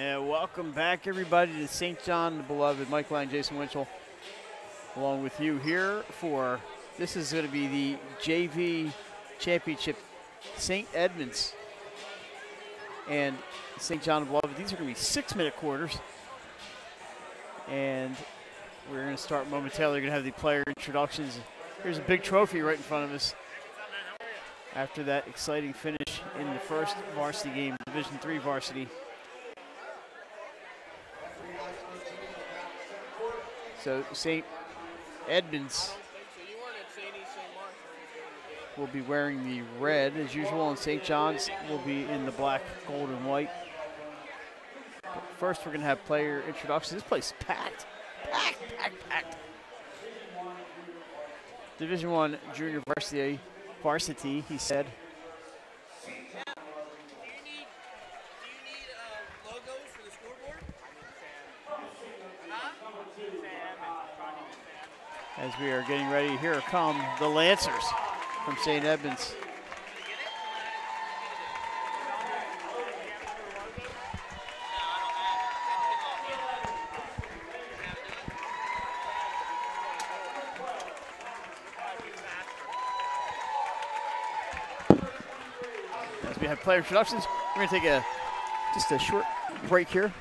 And welcome back, everybody, to St. John the Beloved. Mike Lang, Jason Winchell, along with you here for, this is going to be the JV Championship, St. Edmunds and St. John the Beloved. These are going to be 6-minute quarters. And we're going to start momentarily. We're going to have the player introductions. Here's a big trophy right in front of us after that exciting finish in the first varsity game, Division III varsity. So St. Edmunds will be wearing the red as usual, and St. John's will be in the black, gold, and white. But first, we're going to have player introductions. This place is packed, packed. Division I junior varsity, he said. As we are getting ready, here come the Lancers from St. Edmunds. As we have player introductions, we're going to take just a short break here.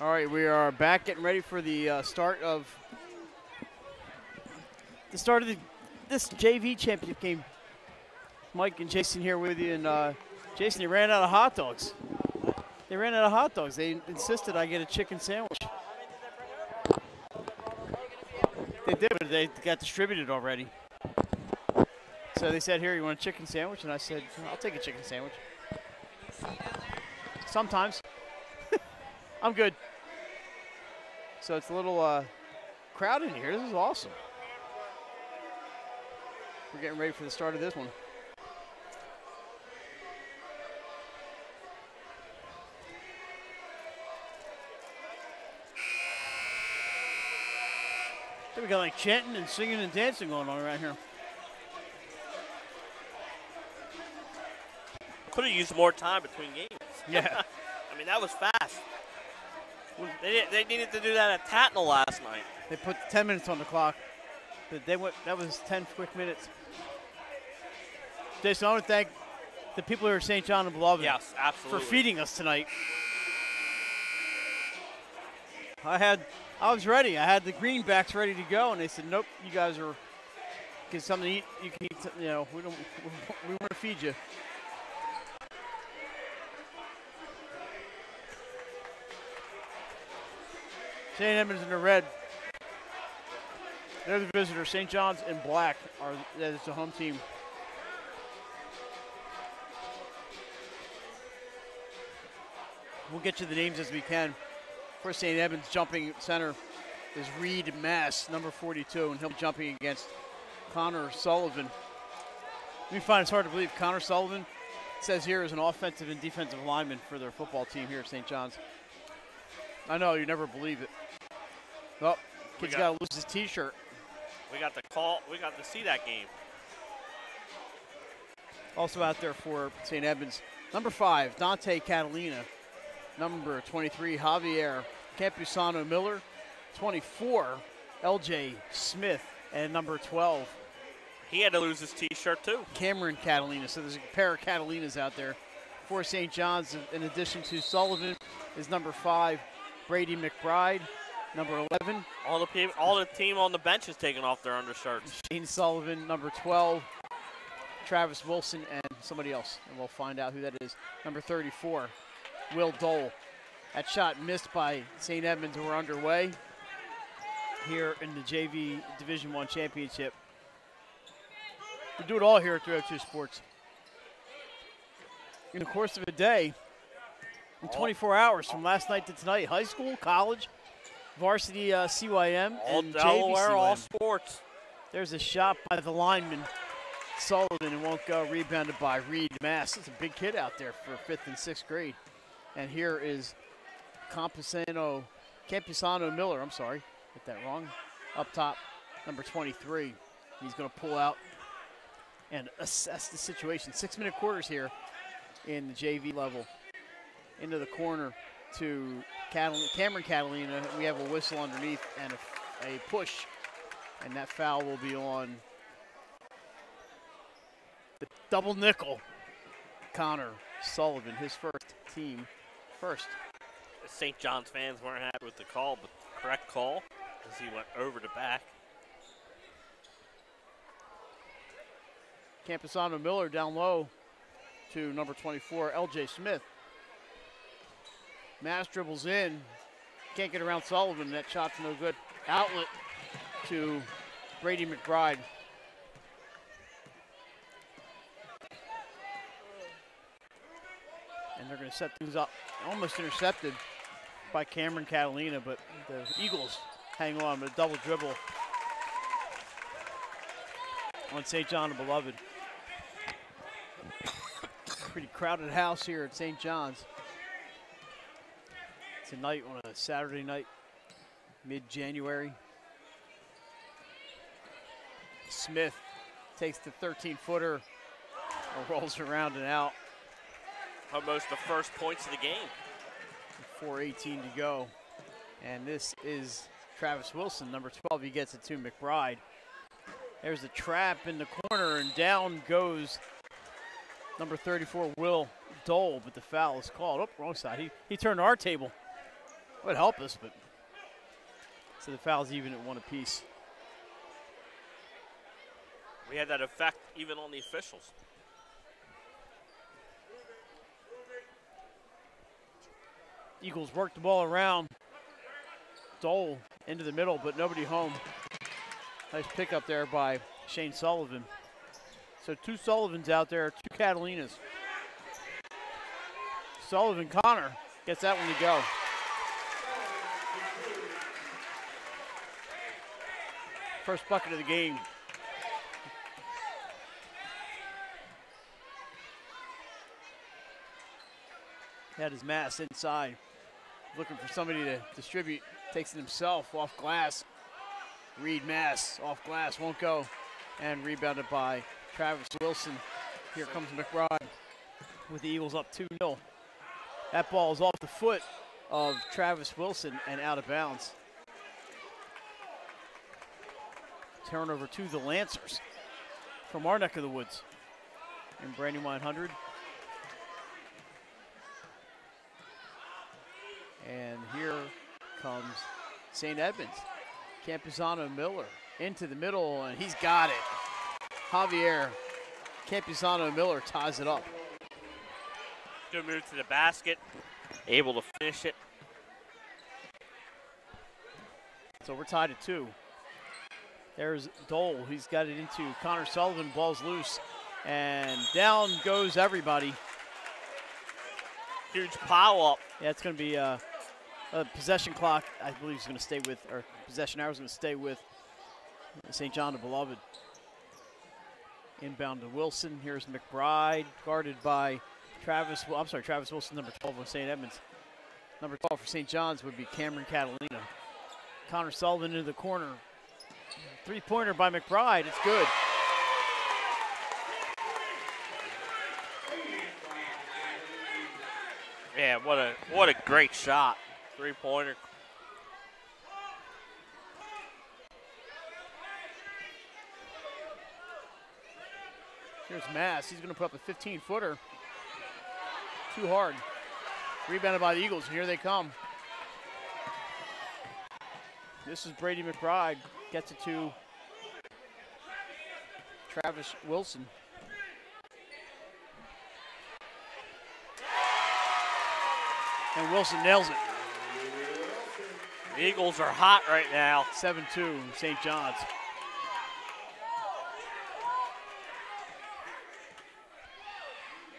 All right, we are back getting ready for the start of this JV championship game. Mike and Jason here with you, and Jason, they ran out of hot dogs. They ran out of hot dogs. They insisted I get a chicken sandwich. They did, but they got distributed already. So they said, "Here, you want a chicken sandwich?" And I said, "I'll take a chicken sandwich." Sometimes. I'm good. So it's a little crowded in here. This is awesome. We're getting ready for the start of this one. We got like chanting and singing and dancing going on right here. Could have used more time between games. Yeah. I mean, that was fast. They needed to do that at Tatnall last night. They put 10 minutes on the clock. But that was 10 quick minutes. Jason, I want to thank the people here at St. John and Beloved. Yes, absolutely. For feeding us tonight. I was ready. I had the greenbacks ready to go, and they said, "Nope, you guys are get something to eat. You can eat. We want to feed you." St. Edmunds in the red. They're the visitors. St. John's in black that is the home team. We'll get you the names as we can. For St. Edmunds, jumping center is Reed Mass, number 42, and he'll be jumping against Connor Sullivan. We find it's hard to believe Connor Sullivan, it says here, is an offensive and defensive lineman for their football team here at St. John's. I know, you never believe it. Well, kid's got to lose his T-shirt. We got to see that game. Also out there for St. Edmunds, number 5, Dante Catalina. Number 23, Javier Campusano Miller. 24, LJ Smith. And number 12. He had to lose his T-shirt too. Cameron Catalina. So there's a pair of Catalinas out there for St. John's. In addition to Sullivan is number 5, Brady McBride. Number 11. All the team on the bench is taking off their undershirts. Shane Sullivan, number 12. Travis Wilson and somebody else. And we'll find out who that is. Number 34. Will Dole. That shot missed by St. Edmunds. We're underway here in the JV Division I Championship. We do it all here at 302 Sports. In the course of a day, in 24 hours from last night to tonight, high school, college, varsity CYM, all and Delaware, JV all CYM. sports. There's a shot by the lineman, Sullivan, and won't go. Rebounded by Reed Mass. It's a big kid out there for 5th and 6th grade. And here is Campusano Miller. I'm sorry, get that wrong. Up top, number 23. He's going to pull out and assess the situation. 6-minute quarters here in the JV level. Into the corner to Cameron Catalina. We have a whistle underneath and a push. And that foul will be on the double nickel. Connor Sullivan, his team first. The St. John's fans weren't happy with the call, but the correct call as he went over to back. Campusano Miller down low to number 24, LJ Smith. Mass dribbles in. Can't get around Sullivan. That shot's no good. Outlet to Brady McBride. And they're going to set things up. Almost intercepted by Cameron Catalina, but the Eagles hang on with a double dribble on St. John and Beloved. Pretty crowded house here at St. John's. Tonight on a Saturday night, mid-January. Smith takes the 13-footer, rolls around and out. Almost the first points of the game. 4:18 to go. And this is Travis Wilson, number 12. He gets it to McBride. There's a trap in the corner, and down goes number 34, Will Dole, but the foul is called. Oh, wrong side. He turned our table. Would help us, but so the foul's even at 1 apiece. We had that effect even on the officials. Eagles work the ball around. Dole into the middle, but nobody home. Nice pickup there by Shane Sullivan. So 2 Sullivans out there, 2 Catalinas. Sullivan Connor gets that one to go. First bucket of the game. Had his Mass inside, looking for somebody to distribute. Takes it himself off glass. Reed Mass off glass, won't go. And rebounded by Travis Wilson. Here comes McBride with the Eagles up 2-0. That ball is off the foot of Travis Wilson and out of bounds. Turnover to the Lancers from our neck of the woods in Brandywine 100. And here comes St. Edmunds. Campuzano Miller into the middle, and he's got it. Javier Campuzano Miller ties it up. Good move to the basket, able to finish it. So we're tied at 2. There's Dole. He's got it into Connor Sullivan. Ball's loose, and down goes everybody. Huge pile up. Yeah, it's going to be a possession clock. I believe is going to stay with, or possession hour is going to stay with St. John the Beloved. Inbound to Wilson. Here's McBride, guarded by Travis Wilson, number 12 of St. Edmunds. Number 12 for St. John's would be Cameron Catalina. Connor Sullivan into the corner. Three-pointer by McBride. It's good. Yeah, what a great shot. Three-pointer. Here's Mass. He's going to put up a 15-footer. Too hard. Rebounded by the Eagles, and here they come. This is Brady McBride. Gets it to Travis Wilson. And Wilson nails it. The Eagles are hot right now. 7-2, St. John's.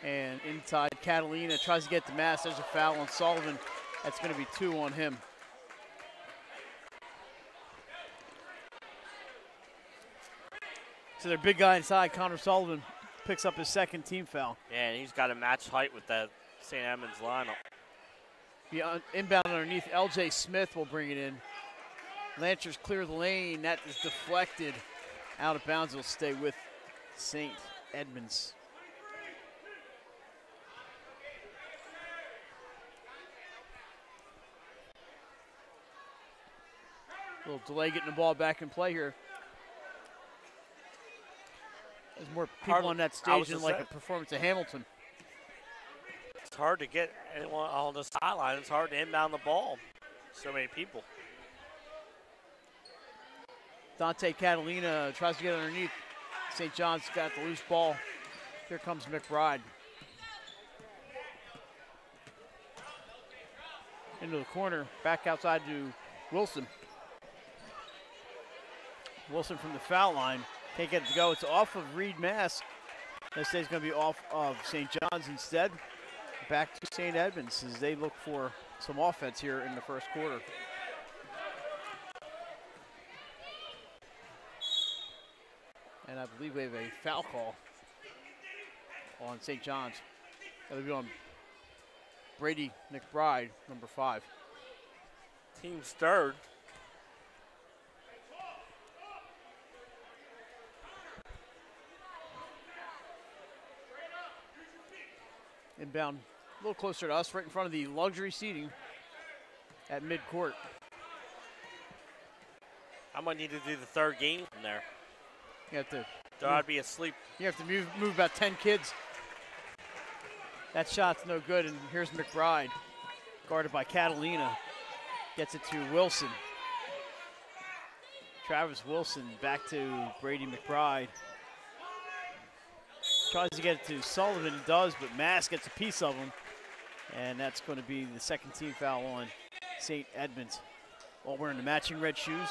And inside, Catalina tries to get to Mass. There's a foul on Sullivan. That's going to be 2 on him. So their big guy inside, Connor Sullivan, picks up his second team foul. Yeah, and he's got to match height with that St. Edmunds lineup. Inbound underneath, LJ Smith will bring it in. Lancers clear the lane. That is deflected. Out of bounds, will stay with St. Edmunds. A little delay getting the ball back in play here. There's more people on that stage than like a performance of Hamilton. It's hard to get anyone on the sideline. It's hard to inbound the ball. So many people. Dante Catalina tries to get underneath. St. John's got the loose ball. Here comes McBride. Into the corner, back outside to Wilson. Wilson from the foul line. Can't get it to go. It's off of Reed Mass. This day's going to be off of St. John's instead. Back to St. Edmunds as they look for some offense here in the first quarter. And I believe we have a foul call on St. John's. That'll be on Brady McBride, number 5. Team's third. Inbound a little closer to us, right in front of the luxury seating at midcourt. I might need to do the third game from there. You have to. I'd be asleep. You have to move about 10 kids. That shot's no good, and here's McBride, guarded by Catalina. Gets it to Wilson. Travis Wilson back to Brady McBride. Tries to get it to Sullivan, he does, but Mass gets a piece of him. And that's going to be the second team foul on St. Edmunds. All wearing the matching red shoes.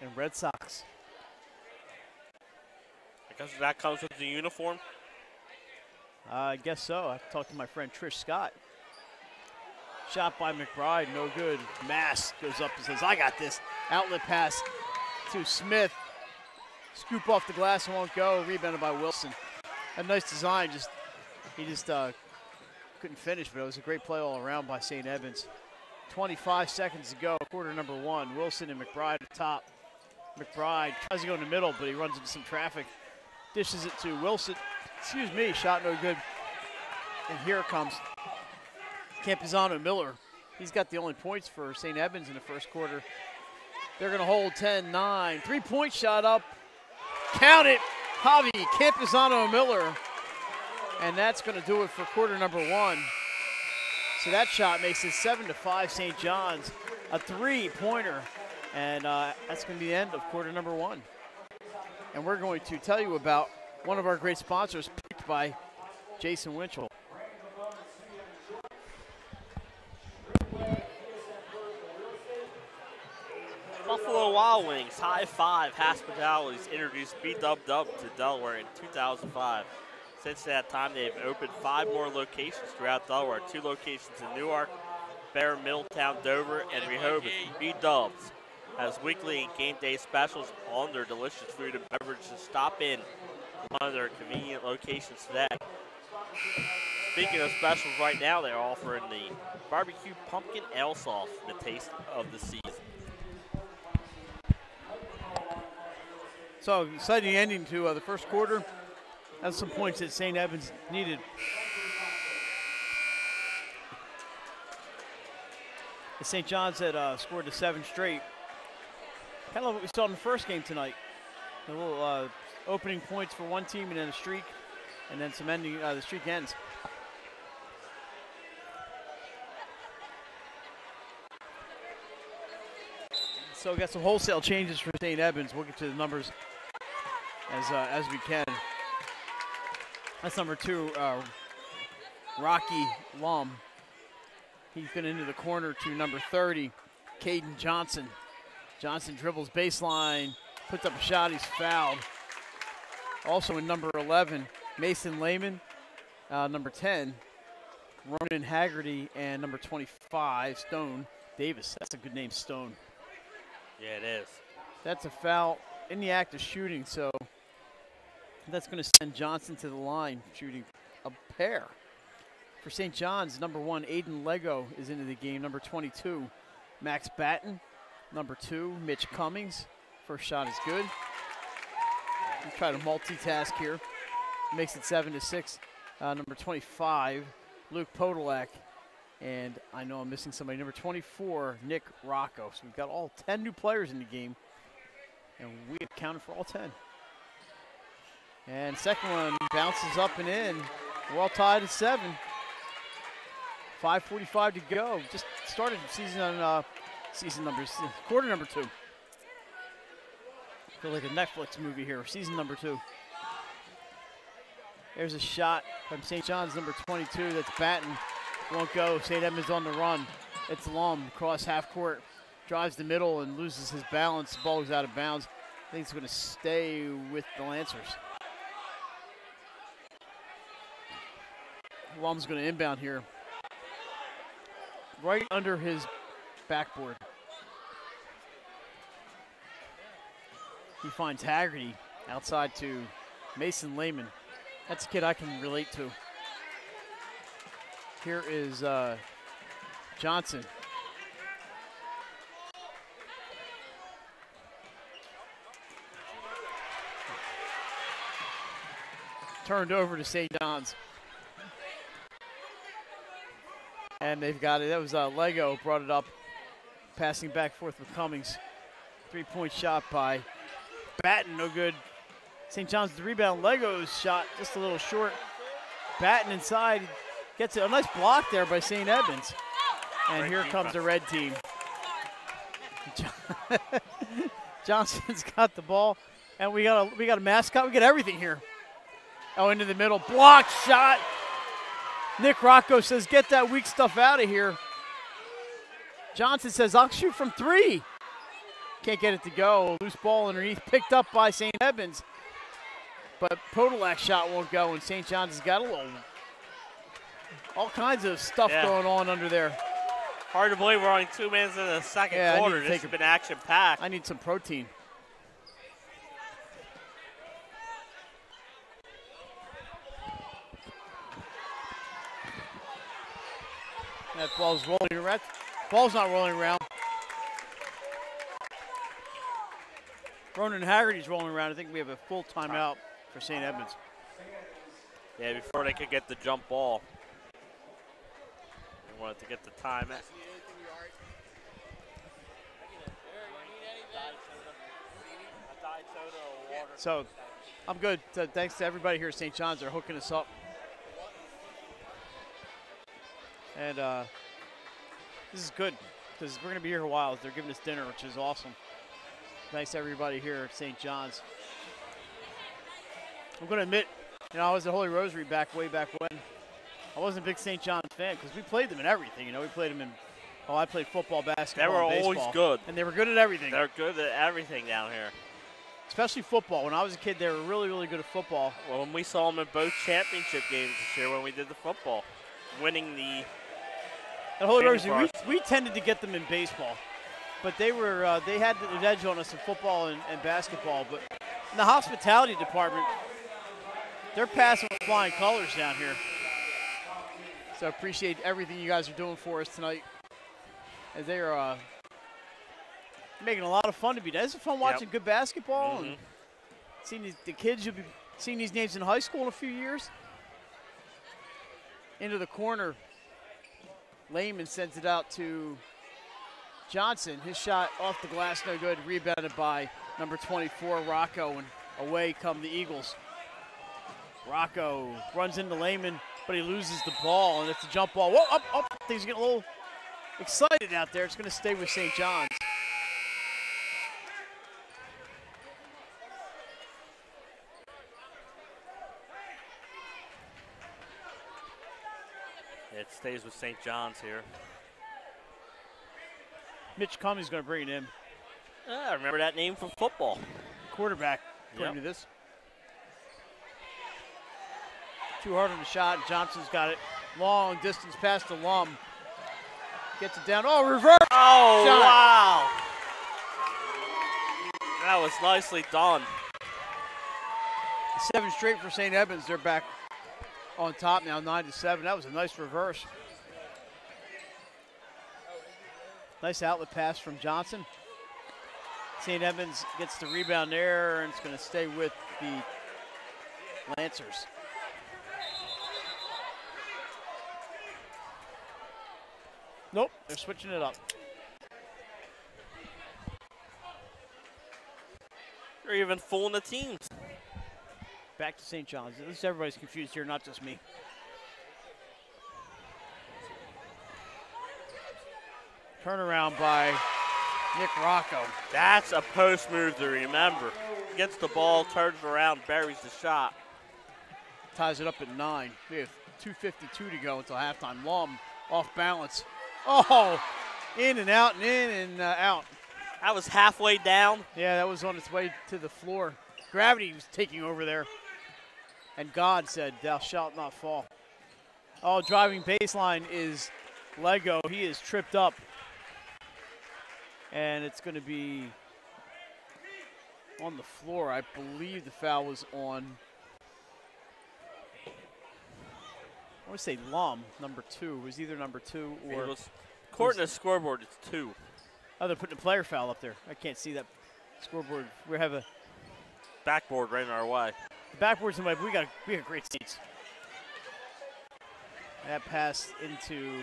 And Red Sox. I guess that comes with the uniform. I guess so. I talked to my friend Trish Scott. Shot by McBride, no good. Mass goes up and says, I got this. Outlet pass to Smith. Scoop off the glass, won't go. Rebounded by Wilson. A nice design, he just couldn't finish, but it was a great play all around by St. Edmunds. 25 seconds to go, quarter number 1. Wilson and McBride at top. McBride tries to go in the middle, but he runs into some traffic. Dishes it to Wilson. Excuse me, shot no good. And here it comes. Campuzano Miller. He's got the only points for St. Edmunds in the first quarter. They're going to hold 10-9. 3-point shot up. Count it. Javi Campuzano Miller. And that's going to do it for quarter number 1. So that shot makes it 7-5 St. John's. A 3-pointer. And that's going to be the end of quarter number 1. And we're going to tell you about one of our great sponsors picked by Jason Winchell. Buffalo Wild Wings High Five Hospitalities introduced B-Dub-Dub to Delaware in 2005. Since that time, they've opened 5 more locations throughout Delaware. 2 locations in Newark, Bear, Middletown, Dover, and Rehoboth. B-Dubs has weekly and game day specials on their delicious food and beverages. Stop in one of their convenient locations today. Speaking of specials right now, they're offering the barbecue pumpkin ale sauce, the taste of the season. So exciting ending to the first quarter. That's some points that St. Edmunds needed. St. John's had scored to 7 straight. Kind of what we saw in the first game tonight. A little opening points for one team and then a streak, and then some ending. The streak ends. So we got some wholesale changes for St. Edmunds. We'll get to the numbers as we can. That's number 2, Rocky Lum. He's been into the corner to number 30, Caden Johnson. Johnson dribbles baseline, puts up a shot, he's fouled. Also in number 11, Mason Lehman. Number 10, Ronan Haggerty. And number 25, Stone Davis. That's a good name, Stone. Yeah, it is. That's a foul in the act of shooting, so that's going to send Johnson to the line, shooting a pair. For St. John's, number 1, Aiden Lego is into the game. Number 22, Max Batten. Number 2, Mitch Cummings. First shot is good. We'll try to multitask here. Makes it 7-6. Number 25, Luke Podolak. And I know I'm missing somebody. Number 24, Nick Rocco. So we've got all 10 new players in the game. And we have counted for all 10. And second one bounces up and in. We're all tied at 7. 5:45 to go. Just started quarter number 2. Feel like a Netflix movie here. Season number 2. There's a shot from St. John's, number 22. That's Batten. Won't go. St. Edmunds on the run. It's Lum across half court. Drives the middle and loses his balance. The ball is out of bounds. I think it's going to stay with the Lancers. Lum's going to inbound here. Right under his backboard. He finds Haggerty outside to Mason Lehman. That's a kid I can relate to. Here is Johnson. Turned over to St. John's. And they've got it. That was Lego brought it up. Passing back and forth with Cummings. 3-point shot by Batten, no good. St. John's the rebound. Lego's shot just a little short. Batten inside. Gets a nice block there by St. Edmunds. And here comes the red team. Johnson's got the ball. And we got a mascot. We got everything here. Oh, into the middle. Blocked shot. Nick Rocco says, get that weak stuff out of here. Johnson says, I'll shoot from 3. Can't get it to go. Loose ball underneath, picked up by St. Edmunds. But Podolak's shot won't go, and St. John's has got all kinds of stuff going on under there. Hard to believe we're only 2 minutes into the second quarter. This has been action-packed. I need some protein. That ball's rolling around. Ball's not rolling around. Ronan Haggerty's rolling around. I think we have a full timeout for St. Edmunds. Yeah, before they could get the jump ball. They wanted to get the time. So, I'm good. Thanks to everybody here at St. John's. They're hooking us up. And this is good because we're going to be here a while. They're giving us dinner, which is awesome. Thanks to everybody here at St. John's. I'm going to admit, I was at Holy Rosary way back when. I wasn't a big St. John's fan because we played them in everything. We played them in, I played football, basketball, They were and always baseball. good. And they were good at everything. They're good at everything down here. Especially football. When I was a kid, they were really, really good at football. Well, when we saw them in both championship games this year when we did the football, winning the At Holy Rosary, we tended to get them in baseball. But they were they had the edge on us in football and basketball. But in the hospitality department, they're passing with flying colors down here. So I appreciate everything you guys are doing for us tonight. As they are making a lot of fun to be there. It's fun watching good basketball and seeing the kids. You'll be seeing these names in high school in a few years. Into the corner. Lehman sends it out to Johnson. His shot off the glass, no good. Rebounded by number 24, Rocco, and away come the Eagles. Rocco runs into Lehman, but he loses the ball, and it's a jump ball. Whoa, up. Things are getting a little excited out there. It's going to stay with St. John's. It stays with St. John's here. Mitch Cummings going to bring it in. I remember that name from football. Quarterback, according to this. Too hard on the shot. Johnson's got it. Long distance past the Lum. Gets it down. Oh, reverse. Oh, shot. Wow. That was nicely done. 7 straight for St. Edmunds. They're back on top now, 9-7. That was a nice reverse. Nice outlet pass from Johnson. St. Edmunds gets the rebound there, and it's going to stay with the Lancers. Nope, they're switching it up. They're even fooling the teams. Back to St. John's. At least everybody's confused here, not just me. Turnaround by Nick Rocco. That's a post move to remember. Gets the ball, turns around, buries the shot. Ties it up at 9. We have 2:52 to go until halftime. Lum off balance. Oh, in and out and in and out. That was halfway down. Yeah, that was on its way to the floor. Gravity was taking over there. And God said, thou shalt not fall. Oh, driving baseline is Lego. He is tripped up. And it's going to be on the floor. I believe the foul was on, I want to say Lum, number 2. It was either number 2 or. It was, according to the scoreboard, it's 2. Oh, they're putting a player foul up there. I can't see that scoreboard. We have a backboard right in our way. The backboard's in my. We got great seats. That pass into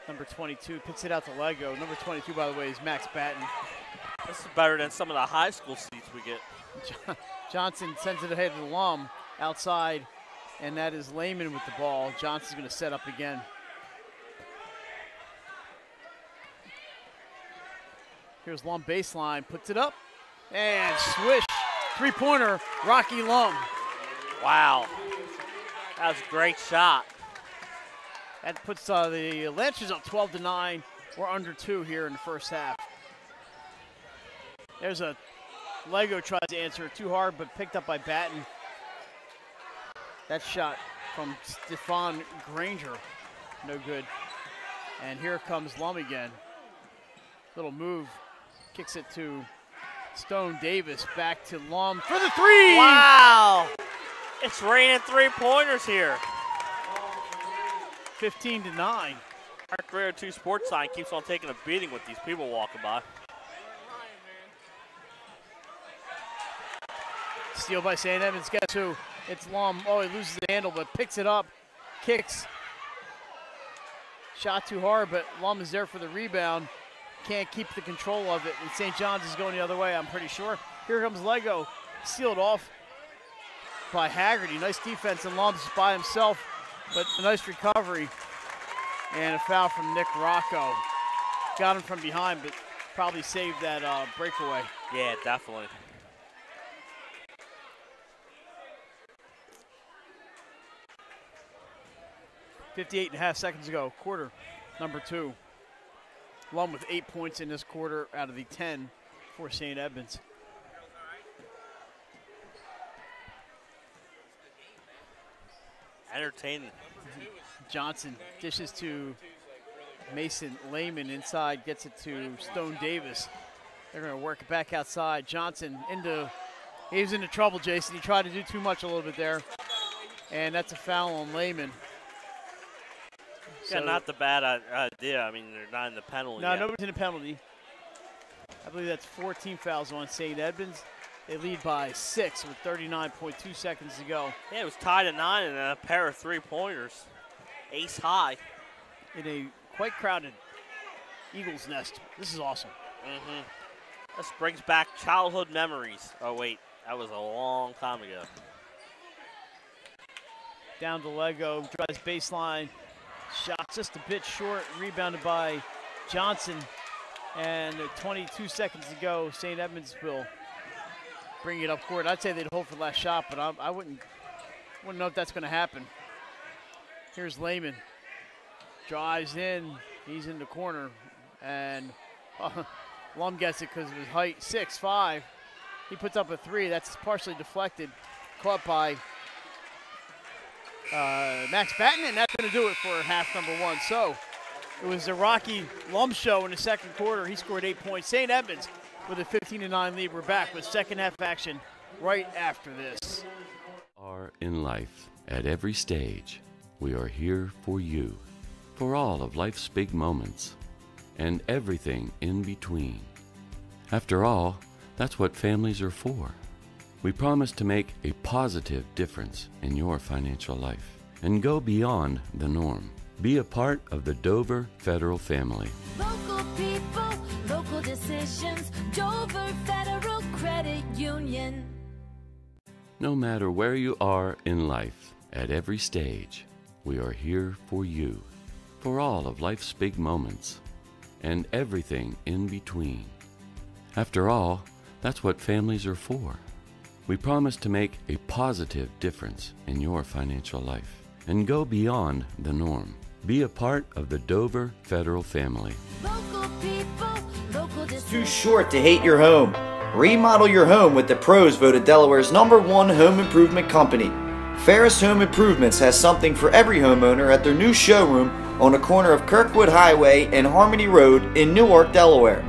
number 22. Picks it out to Lego. Number 22, by the way, is Max Batten. This is better than some of the high school seats we get. Johnson sends it ahead to the Lum outside, and that is Lehman with the ball. Johnson's going to set up again. Here's Lum baseline, puts it up, and swish. Three-pointer, Rocky Lum. Wow. That was a great shot. That puts the Lancers up 12-9. We're under 2 here in the first half. There's a Lego tries to answer it too hard, but picked up by Batten. That shot from Stefan Granger, no good. And here comes Lum again. Little move, kicks it to Stone Davis, back to Lum for the three! Wow! It's raining three-pointers here. 15-9. Our 302 sports sign keeps on taking a beating with these people walking by. Steal by St. Edmunds. Guess who? It's Lum. Oh, he loses the handle, but picks it up. Kicks. Shot too hard, but Lum is there for the rebound. Can't keep the control of it. And St. John's is going the other way, I'm pretty sure. Here comes Lego. Sealed off by Haggerty. Nice defense, and Lum's by himself, but a nice recovery. And a foul from Nick Rocco. Got him from behind, but probably saved that breakaway. Yeah, definitely. .58.5 seconds ago, quarter number 2. Lum with 8 points in this quarter out of the 10 for St. Edmunds. Entertaining. Johnson dishes to Mason Lehman inside, gets it to Stone Davis. They're going to work it back outside. Johnson he was into trouble, Jason. He tried to do too much a little bit there. And that's a foul on Lehman. Yeah, not the bad idea. I mean, they're not in the penalty. No, yet. nobody's in the penalty. I believe that's 14 fouls on St. Edmunds. They lead by 6 with 39.2 seconds to go. Yeah, it was tied at 9 and a pair of three-pointers. Ace high. In a quite crowded Eagles nest. This is awesome. Mm-hmm. This brings back childhood memories. Oh, wait. That was a long time ago. Down to Lego. Drives baseline. Shot just a bit short. Rebounded by Johnson. And 22 seconds to go. St. Edmunds will bring it up court. I'd say they'd hold for the last shot, but I wouldn't know if that's going to happen. Here's Lehman. Drives in. He's in the corner. And Lum gets it because of his height. 6'5". He puts up a three. That's partially deflected. Caught by Max Batten, and that's going to do it for half number 1. So it was a Rocky Lum show in the second quarter. He scored 8 points. St. Edmunds with a 15-9 lead. We're back with second half action right after this. Are in life at every stage. We are here for you, for all of life's big moments, and everything in between. After all, that's what families are for. We promise to make a positive difference in your financial life and go beyond the norm. Be a part of the Dover Federal family. Local people, local decisions, Dover Federal Credit Union. No matter where you are in life, at every stage, we are here for you, for all of life's big moments, and everything in between. After all, that's what families are for. We promise to make a positive difference in your financial life and go beyond the norm. Be a part of the Dover Federal family. Local people, local decisions. Too short to hate your home. Remodel your home with the pros voted Delaware's #1 home improvement company. Ferris Home Improvements has something for every homeowner at their new showroom on the corner of Kirkwood Highway and Harmony Road in Newark, Delaware.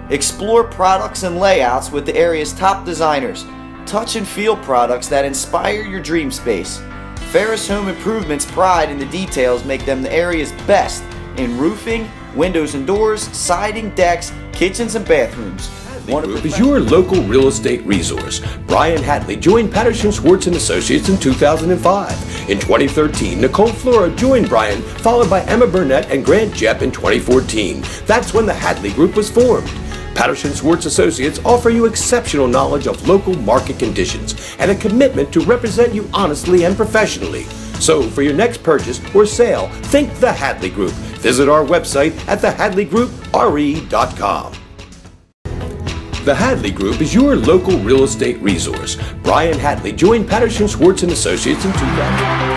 Explore products and layouts with the area's top designers. Touch and feel products that inspire your dream space. Ferris Home Improvement's pride in the details make them the area's best in roofing, windows and doors, siding, decks, kitchens, and bathrooms. Group is your local real estate resource. Brian Hadley joined Patterson Schwartz & Associates in 2005. In 2013, Nicole Flora joined Brian, followed by Emma Burnett and Grant Jepp in 2014. That's when the Hadley Group was formed. Patterson Schwartz Associates offer you exceptional knowledge of local market conditions and a commitment to represent you honestly and professionally. So for your next purchase or sale, think the Hadley Group. Visit our website at thehadleygroup.re.com. The Hadley Group is your local real estate resource. Brian Hadley joined Patterson Schwartz & Associates in 2000.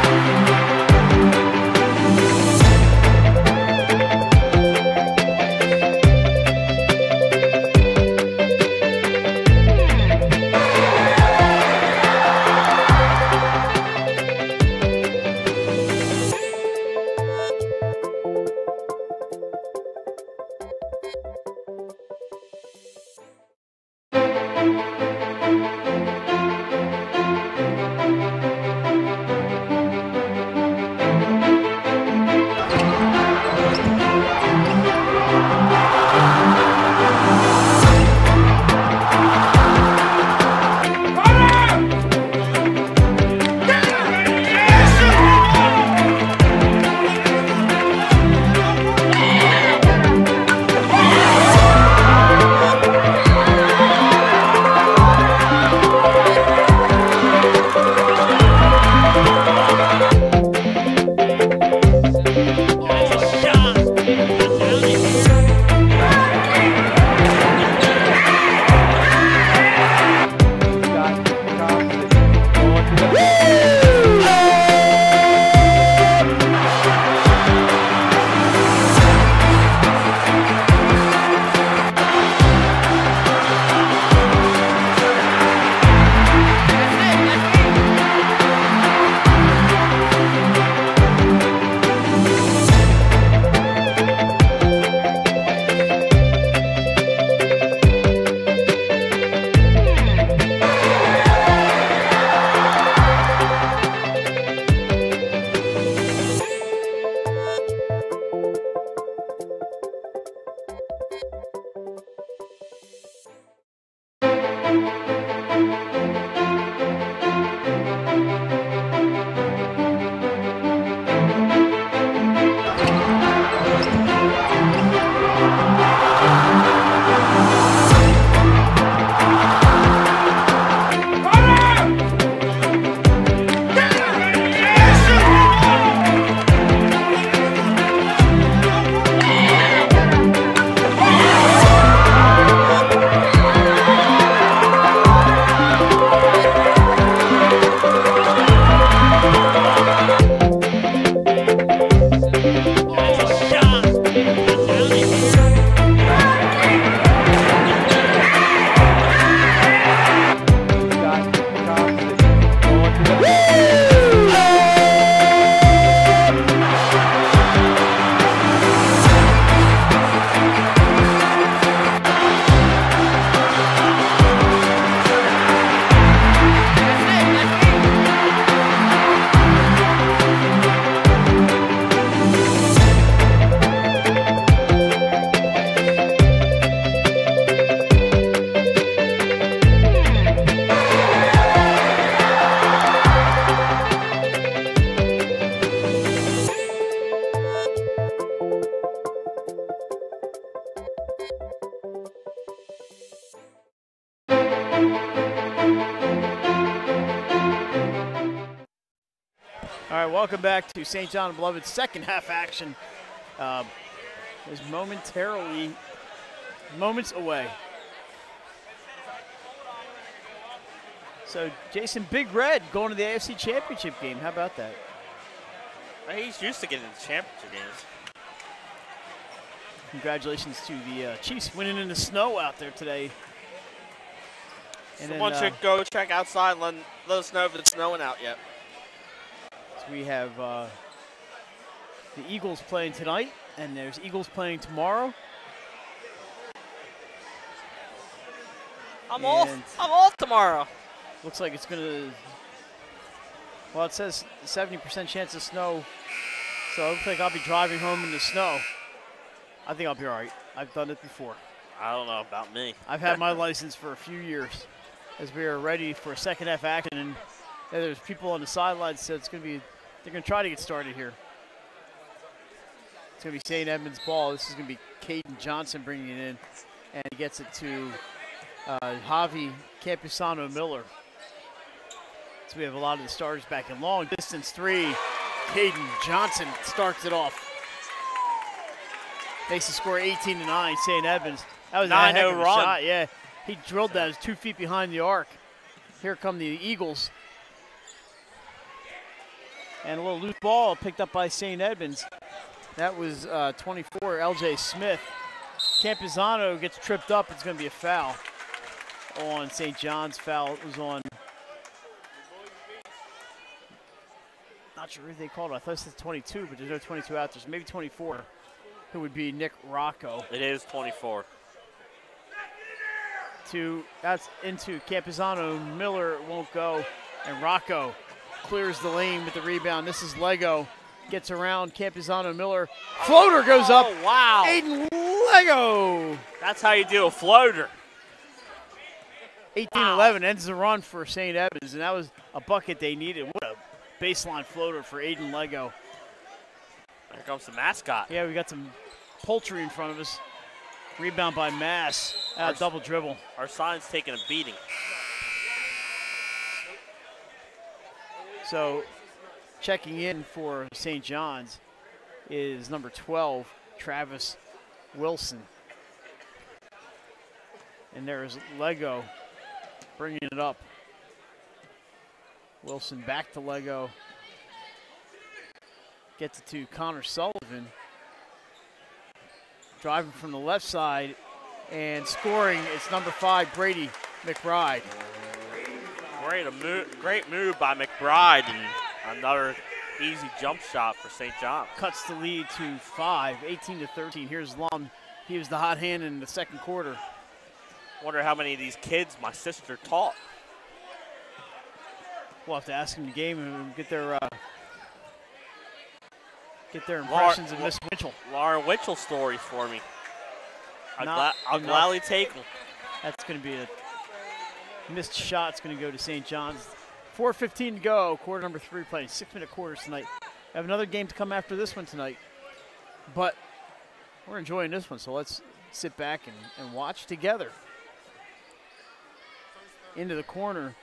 right, welcome back to St. John the Beloved second half action. Is moments away. So, Jason, Big Red going to the AFC Championship game. How about that? He's used to getting to championship games. Congratulations to the Chiefs winning in the snow out there today. And Someone should go check outside and let us know if it's snowing out yet. So we have the Eagles playing tonight, and there's Eagles playing tomorrow. I'm off tomorrow. Looks like it's going to, well, it says 70% chance of snow, so it looks like I'll be driving home in the snow. I think I'll be all right. I've done it before. I don't know about me. I've had my license for a few years as we are ready for a second half action, and there's people on the sidelines, so it's going to be, they're going to try to get started here. It's going to be St. Edmunds' ball. This is going to be Caden Johnson bringing it in, and he gets it to Javi Campusano Miller. So we have a lot of the starters back in long distance three. Caden Johnson starts it off. Makes the score 18-9, St. Edmunds. That was a heck of a run. shot, yeah. He drilled that. It was 2 feet behind the arc. Here come the Eagles. And a little loose ball picked up by St. Edmunds. That was 24, L.J. Smith. Campuzano gets tripped up. It's going to be a foul on St. John's. Foul was on, not sure who they called it. I thought it said 22, but there's no 22 out there. So maybe 24, who would be Nick Rocco. It is 24. That's into Campuzano. Miller won't go, and Rocco clears the lane with the rebound. This is Lego. Gets around Campuzano Miller. Floater goes up. Wow. Aiden Lego. That's how you do a floater. 18-11 ends the run for St. Edmunds, and that was a bucket they needed. What a baseline floater for Aiden Lego. Here comes the mascot. Yeah, we got some poultry in front of us. Rebound by Mass. Double dribble. Our sign's taking a beating. So checking in for St. John's is number 12, Travis Wilson. And there is Lego bringing it up. Wilson back to Lego. Gets it to Connor Sullivan. Driving from the left side and scoring. It's number 5, Brady McBride. Great move by McBride, and another easy jump shot for St. John. Cuts the lead to 5, 18-13. Here's Lum. He was the hot hand in the second quarter. Wonder how many of these kids my sister taught. We'll have to ask him the game and get their impressions of Miss Winchell. Lauren Winchell stories for me. I'll enough. gladly take them. That's going to be a missed shot. It's going to go to St. John's. 4:15 to go. Quarter number 3 playing 6-minute quarters tonight. We have another game to come after this one tonight. But we're enjoying this one, so let's sit back and watch together. Into the corner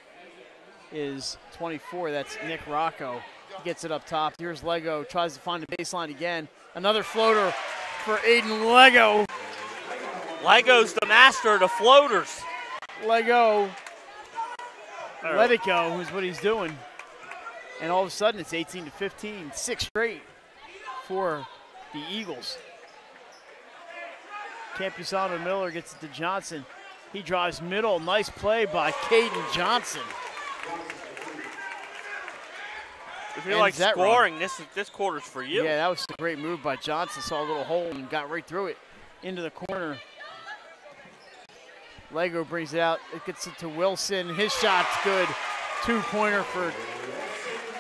is 24. That's Nick Rocco. He gets it up top. Here's Lego. Tries to find the baseline again. Another floater for Aiden Lego. Lego's the master of the floaters. Lego. Let it go is what he's doing. And all of a sudden it's 18-15. 6 straight for the Eagles. Campusano Miller gets it to Johnson. He drives middle. Nice play by Caden Johnson. If you like scoring, this quarter's for you. Yeah, that was a great move by Johnson. Saw a little hole and got right through it. Into the corner. Lego brings it out. It gets it to Wilson. His shot's good. 2-pointer for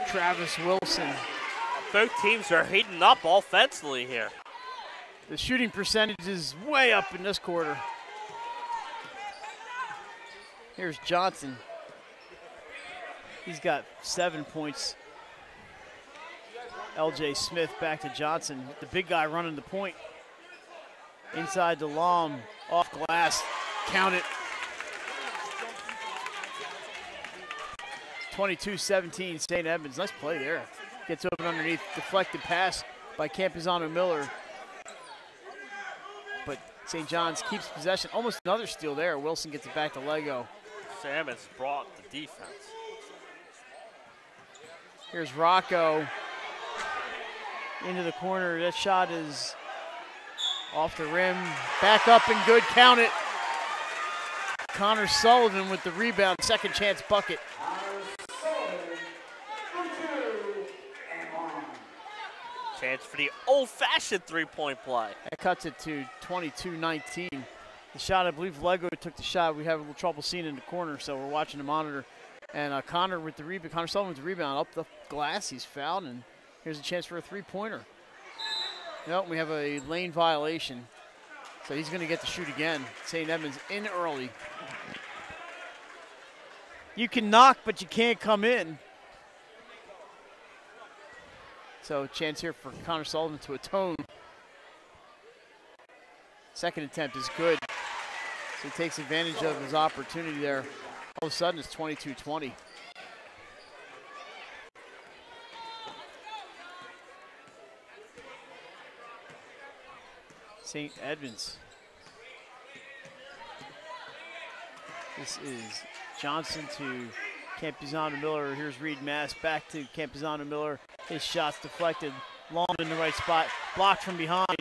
Travis Wilson. Both teams are heating up offensively here. The shooting percentage is way up in this quarter. Here's Johnson. He's got 7 points. L.J. Smith back to Johnson. The big guy running the point. Inside to Lom. Off glass. Count it. 22-17, St. Edmunds. Nice play there. Gets open underneath, deflected pass by Campuzano Miller. But St. John's keeps possession. Almost another steal there. Wilson gets it back to Lego. Salmon's brought the defense. Here's Rocco into the corner. That shot is off the rim. Back up and good. Count it. Connor Sullivan with the rebound. Second chance bucket. Chance for the old-fashioned three-point play. That cuts it to 22-19. The shot, I believe Lego took the shot. We have a little trouble seeing in the corner, so we're watching the monitor. And Connor with the rebound. Connor Sullivan with the rebound up the glass. He's fouled, and here's a chance for a three-pointer. Nope, we have a lane violation. So he's going to get to shoot again. St. Edmunds in early. You can knock, but you can't come in. So chance here for Connor Sullivan to atone. Second attempt is good. So he takes advantage of his opportunity there. All of a sudden it's 22-20. St. Edmunds. This is Johnson to Campuzano Miller. Here's Reed Mass back to Campuzano Miller. His shot's deflected. Long in the right spot. Blocked from behind.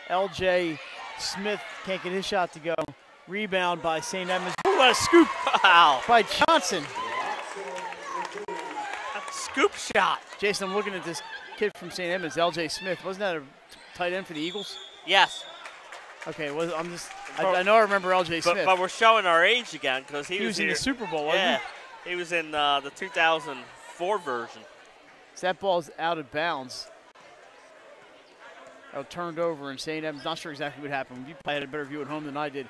LJ Smith can't get his shot to go. Rebound by St. Edmunds. Ooh, what a scoop by Johnson. Scoop shot. Jason, I'm looking at this kid from St. Edmunds, LJ Smith. Wasn't that a tight end for the Eagles? Yes. Okay, well, I know I remember LJ Smith. But we're showing our age again because he was in here. the Super Bowl, wasn't he? He was in the 2004 version. So that ball's out of bounds. Turned over, and St. Edmunds, not sure exactly what happened. You probably had a better view at home than I did.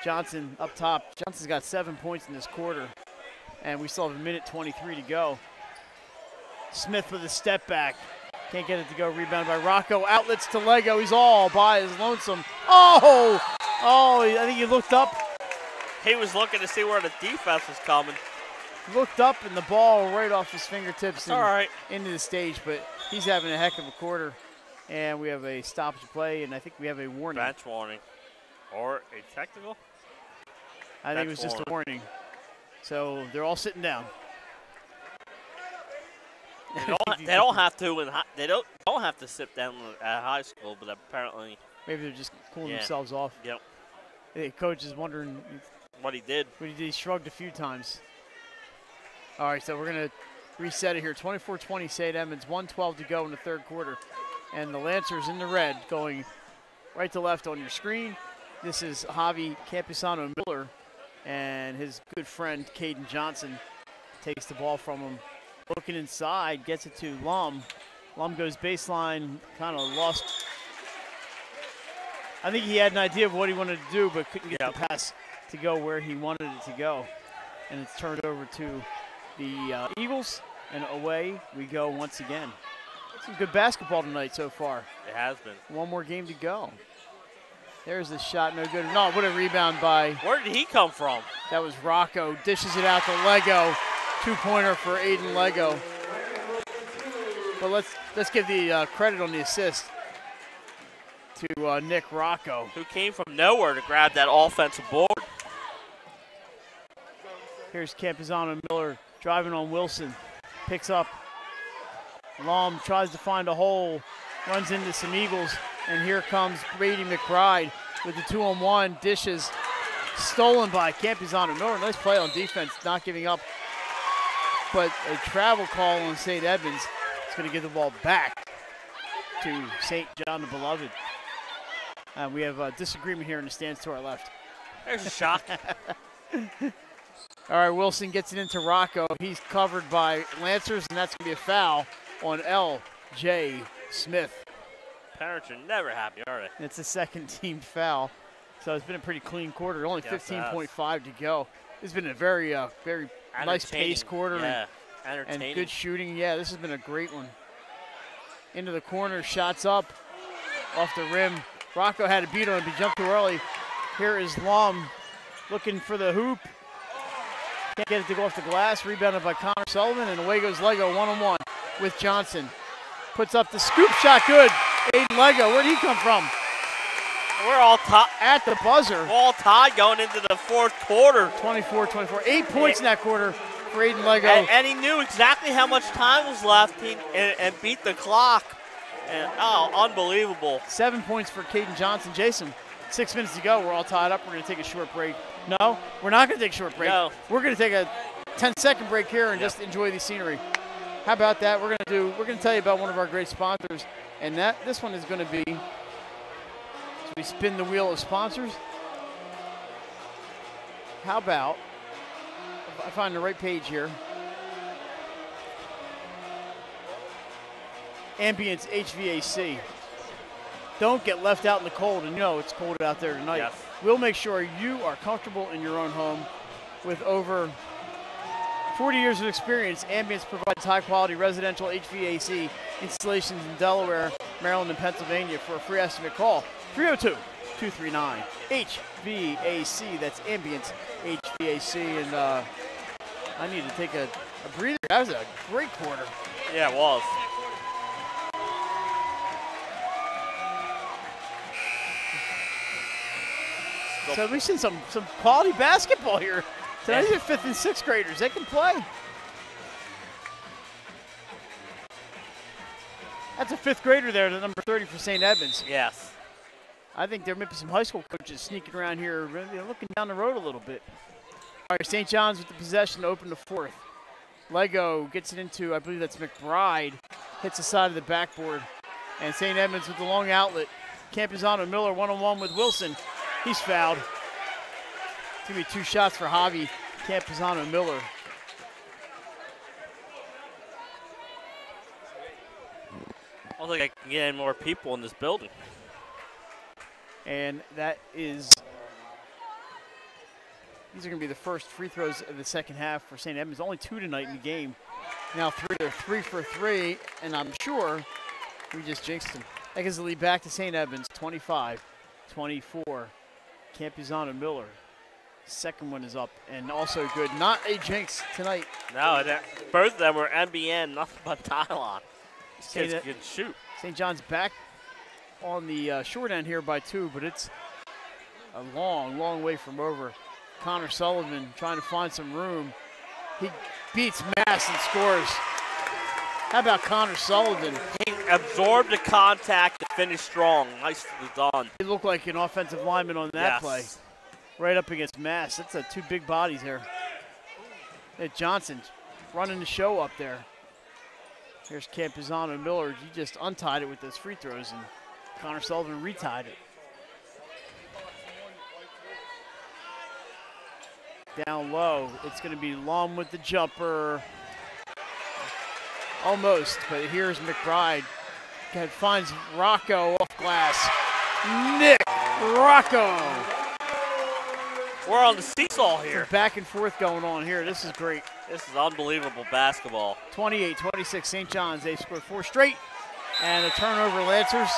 Johnson up top. Johnson's got 7 points in this quarter, and we still have a minute 23 to go. Smith with a step back. Can't get it to go. Rebound by Rocco. Outlets to Lego. He's all by his lonesome. Oh, I think he looked up. He was looking to see where the defense was coming. Looked up, and the ball right off his fingertips and into the stage, but he's having a heck of a quarter. And we have a stoppage play, and I think we have a warning. Bench warning. Or a technical? I think it was just a warning. So they're all sitting down. They don't have to sit down at high school, but apparently maybe they're just cooling themselves off. Yep. The coach is wondering what he did. He shrugged a few times. All right, so we're going to reset it here. 24-20 St. Edmunds, 1:12 to go in the third quarter. And the Lancers in the red going right to left on your screen. This is Javi Campuzano Miller, and his good friend Caden Johnson takes the ball from him. Looking inside, gets it to Lum. Lum goes baseline, kind of lost. I think he had an idea of what he wanted to do, but couldn't get the pass to go where he wanted it to go. And it's turned over to the Eagles, and away we go once again. Some good basketball tonight so far. It has been. One more game to go. There's the shot, no good. No, what a rebound by. Where did he come from? That was Rocco. Dishes it out to Lego. Two-pointer for Aiden Lego. But let's give the credit on the assist to Nick Rocco, who came from nowhere to grab that offensive board. Here's Campuzano Miller driving on Wilson. Picks up. Lom tries to find a hole, runs into some Eagles, and here comes Brady McBride with the 2-on-1, dishes, stolen by Campuzano Miller. Nice play on defense, not giving up, but a travel call on St. Edmunds is going to give the ball back to St. John the Beloved. We have a disagreement here in the stands to our left. There's a shock. All right, Wilson gets it into Rocco. He's covered by Lancers, and that's going to be a foul on L.J. Smith. Parents are never happy, are they? It's a second-team foul, so it's been a pretty clean quarter. Only 15.5 to go. It's been a very nice pace quarter and good shooting. Yeah, this has been a great one. Into the corner, shots up, off the rim. Rocco had a beat on him, he jumped too early. Here is Lum looking for the hoop. Can't get it to go off the glass. Rebounded by Connor Sullivan, and away goes Lego, one-on-one. with Johnson. Puts up the scoop shot, good. Aiden Lego, where'd he come from? We're all tied. At the buzzer. We're all tied going into the fourth quarter. 24-24. 8 points in that quarter for Aiden Lego. And he knew exactly how much time was left and beat the clock. And unbelievable. 7 points for Caden Johnson. Jason, 6 minutes to go. We're all tied up. We're going to take a short break. No, we're not going to take a short break. No. We're going to take a 10-second break here and just enjoy the scenery. How about that? We're going to tell you about one of our great sponsors, and this one is going to be, as we spin the wheel of sponsors. How about, if I find the right page here, Ambience HVAC. Don't get left out in the cold, and you know it's cold out there tonight. Yes. We'll make sure you are comfortable in your own home. With over 40 years of experience, Ambience provides high-quality residential HVAC installations in Delaware, Maryland, and Pennsylvania. For a free estimate, call 302-239-HVAC. That's Ambience HVAC. And I need to take a breather. That was a great quarter. Yeah, it was. So we've seen some quality basketball here. Tonight, these are 5th and 6th graders. They can play. That's a 5th grader there, the number 30 for St. Edmunds. Yes. I think there might be some high school coaches sneaking around here, looking down the road a little bit. All right, St. John's with the possession to open the 4th. Lego gets it into, I believe that's McBride, hits the side of the backboard. And St. Edmunds with the long outlet. Campuzano Miller one-on-one with Wilson. He's fouled. It's going to be 2 shots for Javi Campuzano Miller. I don't think I can get any more people in this building. And that is, these are going to be the first free throws of the second half for St. Edmunds. Only 2 tonight in the game. Now 3, they're 3 for 3, and I'm sure we just jinxed them. That gives the lead back to St. Edmunds, 25-24. Campuzano Miller. Second one is up and also good. Not a jinx tonight. No, both of them were NBN, nothing but Tylon. These kids can shoot. St. John's back on the short end here by 2, but it's a long, long way from over. Connor Sullivan trying to find some room. He beats Mass and scores. How about Connor Sullivan? He absorbed the contact to finish strong. Nicely done. He looked like an offensive lineman on that play. Right up against Mass. That's 2 big bodies there. Johnson running the show up there. Here's Campuzano Miller. He just untied it with those free throws, and Connor Sullivan retied it. Down low. It's going to be Lum with the jumper. Almost, but here's McBride. Finds Rocco off glass. Nick Rocco. We're on the seesaw here. Back and forth going on here. This is great. This is unbelievable basketball. 28-26, St. John's. They scored 4 straight. And a turnover, Lancers.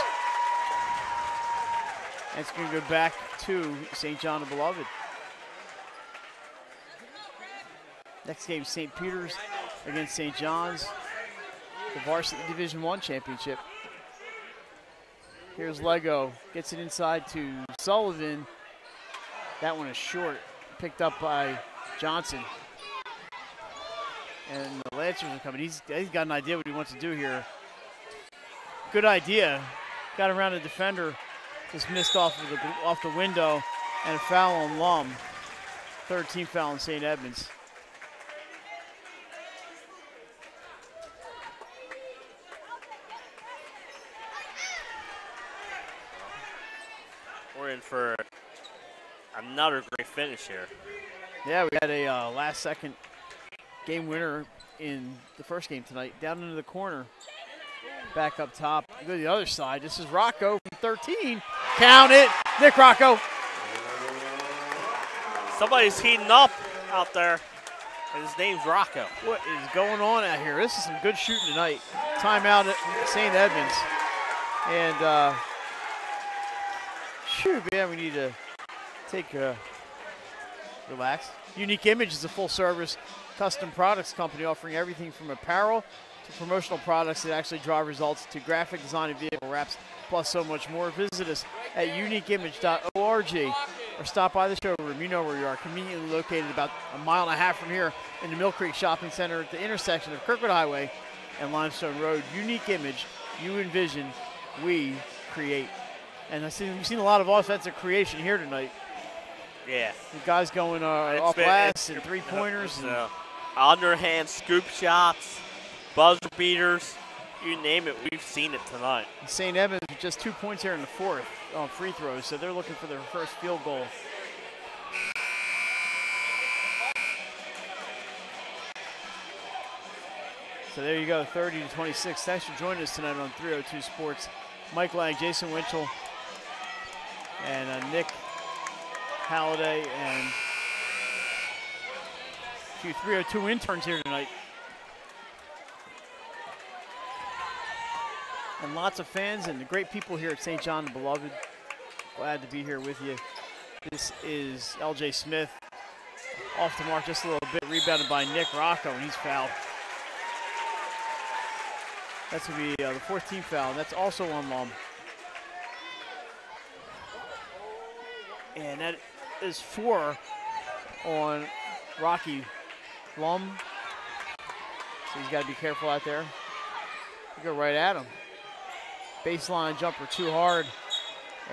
And it's going to go back to St. John the Beloved. Next game, St. Peter's against St. John's. The varsity Division I championship. Here's Lego, gets it inside to Sullivan. That one is short, picked up by Johnson. And the Lancers are coming. He's got an idea what he wants to do here. Good idea. Got around the defender, just missed off the window, and a foul on Lum. 3rd team foul on St. Edmunds. We're in for another great finish here. Yeah, we had a last-second game winner in the first game tonight. Down into the corner, back up top. Go to the other side. This is Rocco from 13. Count it, Nick Rocco. Somebody's heating up out there, and his name's Rocco. What is going on out here? This is some good shooting tonight. Timeout at St. Edmunds. And shoot, man, we need to relax. Unique Image is a full-service custom products company offering everything from apparel to promotional products that actually drive results, to graphic design and vehicle wraps, plus so much more. Visit us at uniqueimage.org or stop by the showroom. You know where you are, conveniently located about a mile and a half from here in the Mill Creek Shopping Center at the intersection of Kirkwood Highway and Limestone Road. Unique Image, you envision, we create. And we've seen a lot of offensive creation here tonight. Yeah. The guys going off glass and three-pointers. Underhand scoop shots, buzzer beaters, you name it, we've seen it tonight. St. Edmunds with just 2 points here in the fourth on free throws, so they're looking for their first field goal. So there you go, 30-26. Thanks for joining us tonight on 302 Sports. Mike Lang, Jason Winchell, and Nick Halliday, and a few 302 interns here tonight. And lots of fans and the great people here at St. John the Beloved. Glad to be here with you. This is LJ Smith. Off the mark just a little bit, rebounded by Nick Rocco, and he's fouled. That's going to be the fourth team foul, and that's also on Lum. And that is 4 on Rocky Lum. So he's got to be careful out there. You go right at him. Baseline jumper too hard.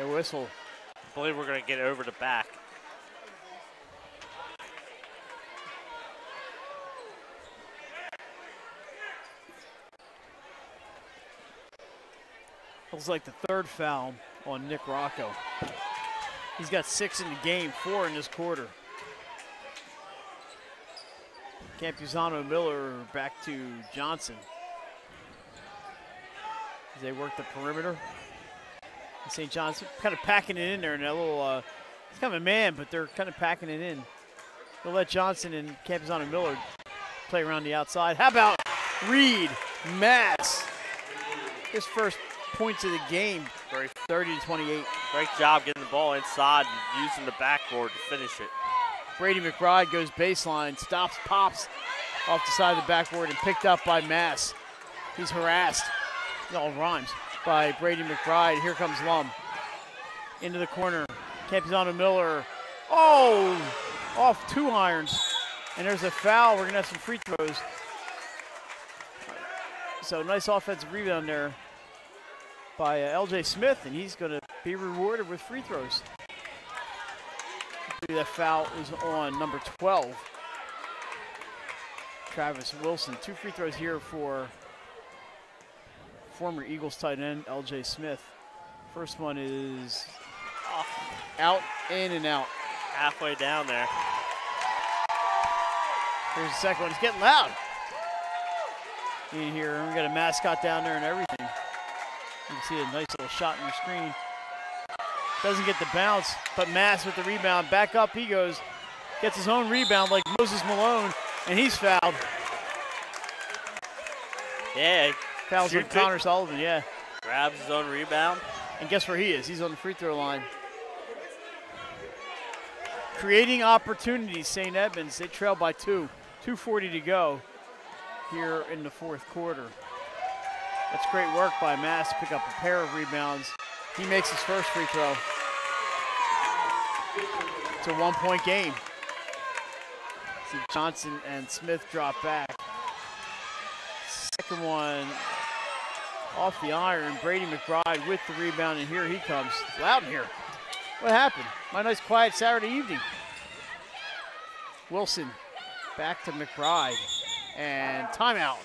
A whistle. I believe we're going to get over the back. Looks like the third foul on Nick Rocco. He's got 6 in the game, 4 in this quarter. Campuzano Miller back to Johnson as they work the perimeter. St. John's kind of packing it in there in that little, it's kind of a man, but they're kind of packing it in. They'll let Johnson and Campuzano Miller play around the outside. How about Reed Mass? His first points of the game, 30-28. Great job getting the ball inside and using the backboard to finish it. Brady McBride goes baseline, stops, pops off the side of the backboard and picked up by Mass. He's harassed, it all rhymes, by Brady McBride. Here comes Lum. Into the corner, Campuzano Miller. Oh, off 2 irons. And there's a foul. We're gonna have some free throws. So nice offensive rebound there by LJ Smith, and he's going to be rewarded with free throws. That foul is on number 12, Travis Wilson. 2 free throws here for former Eagles tight end LJ Smith. First one is out, in, and out. Halfway down there. Here's the second one. It's getting loud in here. We got a mascot down there and everything. You can see a nice little shot in your screen. Doesn't get the bounce, but Mass with the rebound. Back up he goes. Gets his own rebound like Moses Malone, and he's fouled. Yeah. Fouls on Connor Sullivan, yeah. Grabs his own rebound. And guess where he is? He's on the free throw line. Creating opportunities, St. Edmunds. They trail by 2. 2:40 to go here in the fourth quarter. That's great work by Mass to pick up a pair of rebounds. He makes his first free throw. It's a 1-point game. See Johnson and Smith drop back. Second one off the iron. Brady McBride with the rebound, and here he comes. It's loud in here. What happened? My nice quiet Saturday evening. Wilson back to McBride, and timeout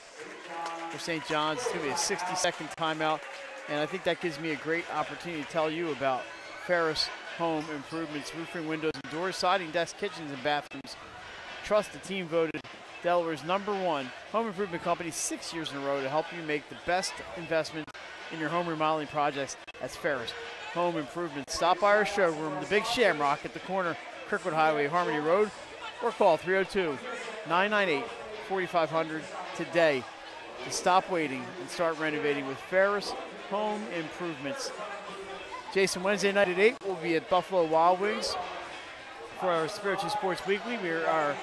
for St. John's. It's going to be a 60-second timeout, and I think that gives me a great opportunity to tell you about Ferris Home Improvements, roofing, windows, and doors, siding, decks, kitchens, and bathrooms. Trust the team voted Delaware's #1 home improvement company 6 years in a row to help you make the best investment in your home remodeling projects. That's Ferris Home Improvement. Stop by our showroom, the Big Shamrock at the corner, Kirkwood Highway, Harmony Road, or call 302-998-4500 today to stop waiting and start renovating with Ferris Home Improvements. Jason, Wednesday night at 8, we'll be at Buffalo Wild Wings for our Spiritual Sports Weekly. We are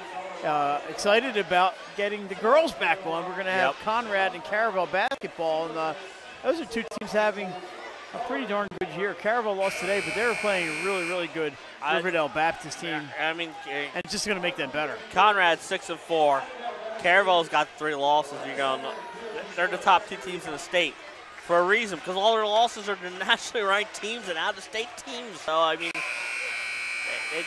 excited about getting the girls back on. We're going to have Conrad and Caravel basketball, and those are two teams having a pretty darn good year. Caravel lost today, but they were playing a really, really good Riverdale Baptist team. I mean, and it's just going to make them better. Conrad's 6-4. Caravel's got 3 losses. They're the top 2 teams in the state for a reason, because all their losses are to nationally ranked teams and out-of-state teams. So, I mean, they're